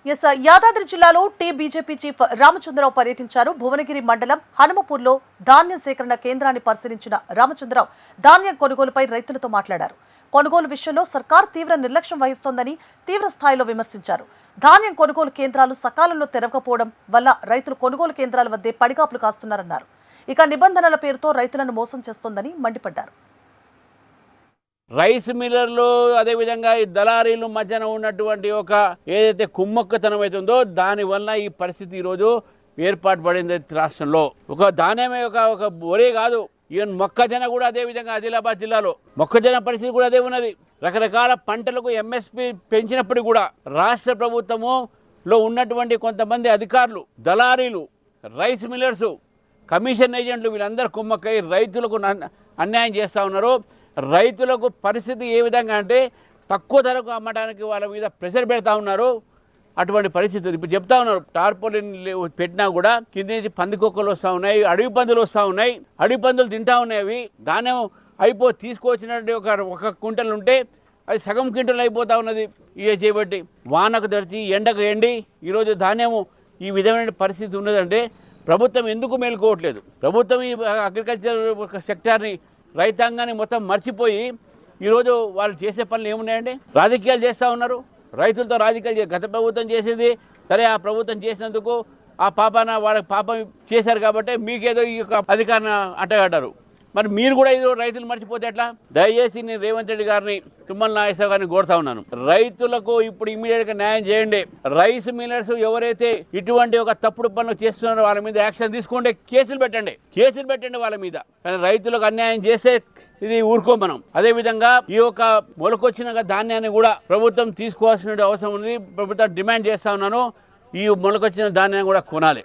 యాదాద్రి జిల్లాలో BJP chief Ramachandra Rao పర్యటించారు. భువనగిరి మండలం హనుమపూర్లో ధాన్యం సేకరణ కేంద్రాన్ని పరిశీలించిన రామచంద్రరావు ధాన్యం కొనుగోలుపై రైతులతో మాట్లాడారు. కొనుగోలు విషయంలో సర్కార్ తీవ్ర నిర్లక్ష్యం వహిస్తోందని తీవ్ర స్థాయిలో విమర్శించారు. ధాన్యం కొనుగోలు కేంద్రాలు సకాలంలో తెరవకపోవడం వల్ల రైతులు కొనుగోలు కేంద్రాల వద్దే పడిగాపులు కాస్తున్నారన్నారు. ఇక నిబంధనల పేరుతో రైతులను మోసం చేస్తోందని మండిపడ్డారు. రైస్ మిల్లర్లు అదేవిధంగా ఈ దళారీలు మధ్యన ఉన్నటువంటి ఒక ఏదైతే కుమ్మక్కతనం అవుతుందో దానివల్ల ఈ పరిస్థితి ఈరోజు ఏర్పాటు పడింది రాష్ట్రంలో. ఒక ధాన్యమే ఒక ఒరే కాదు, ఈవెన్ మొక్కజొన్న కూడా అదేవిధంగా ఆదిలాబాద్ జిల్లాలో మొక్కజొన్న పరిస్థితి కూడా అదే ఉన్నది. రకరకాల పంటలకు ఎంఎస్పి పెంచినప్పుడు కూడా రాష్ట్ర ప్రభుత్వములో ఉన్నటువంటి కొంతమంది అధికారులు, దళారీలు, రైస్ మిల్లర్సు, కమిషన్ ఏజెంట్లు వీళ్ళందరూ కుమ్మక్కై రైతులకు అన్యాయం చేస్తూ ఉన్నారు. రైతులకు పరిస్థితి ఏ విధంగా అంటే తక్కువ ధరకు అమ్మడానికి వాళ్ళ మీద ప్రెషర్ పెడతా ఉన్నారు. అటువంటి పరిస్థితులు ఇప్పుడు చెప్తా ఉన్నారు. టార్పోలిన్ పెట్టినా కూడా కింద నుంచి పందికొక్కలు వస్తూ ఉన్నాయి, అడవి పందులు వస్తూ ఉన్నాయి, అడవి పందులు తింటా ఉన్నాయి. అవి ధాన్యం తీసుకొచ్చినట్టు ఒక క్వింటల్ ఉంటే అది సగం క్వింటల్ అయిపోతూ ఉన్నది. ఇక చేపట్టి వానకు తడిచి ఎండకు ఎండి ఈరోజు ధాన్యము ఈ విధమైన పరిస్థితి ఉన్నదంటే ప్రభుత్వం ఎందుకు మేలుకోవట్లేదు? ప్రభుత్వం ఈ అగ్రికల్చర్ సెక్టార్ని, రైతాంగాన్ని మొత్తం మర్చిపోయి ఈరోజు వాళ్ళు చేసే పనులు ఏమున్నాయండి? రాజకీయాలు చేస్తూ ఉన్నారు. రైతులతో రాజకీయాలు గత ప్రభుత్వం చేసేది సరే, ఆ ప్రభుత్వం చేసినందుకు ఆ పాపాన వాళ్ళకి పాపం చేశారు కాబట్టి మీకేదో ఈ యొక్క అధికారాన్ని అడ్డగడ్డారు. మరి మీరు కూడా ఇది రైతులు మర్చిపోతే ఎట్లా? దయచేసి నేను రేవంత్ రెడ్డి గారిని, తుమ్మల నాగేశ్వరరావు గారిని కోరుతా ఉన్నాను, రైతులకు ఇప్పుడు ఇమీడియట్గా న్యాయం చేయండి. రైస్ మిల్లర్స్ ఎవరైతే ఇటువంటి ఒక తప్పుడు పనులు చేస్తున్నారో వాళ్ళ మీద యాక్షన్ తీసుకోండి, కేసులు పెట్టండి వాళ్ళ మీద. కానీ రైతులకు అన్యాయం చేస్తే ఇది ఊరుకోం మనం. అదేవిధంగా ఈ యొక్క మొలకొచ్చిన ధాన్యాన్ని కూడా ప్రభుత్వం తీసుకోవాల్సిన అవసరం ఉంది. ప్రభుత్వం డిమాండ్ చేస్తా ఉన్నాను, ఈ మొలకొచ్చిన ధాన్యాన్ని కూడా కొనాలి.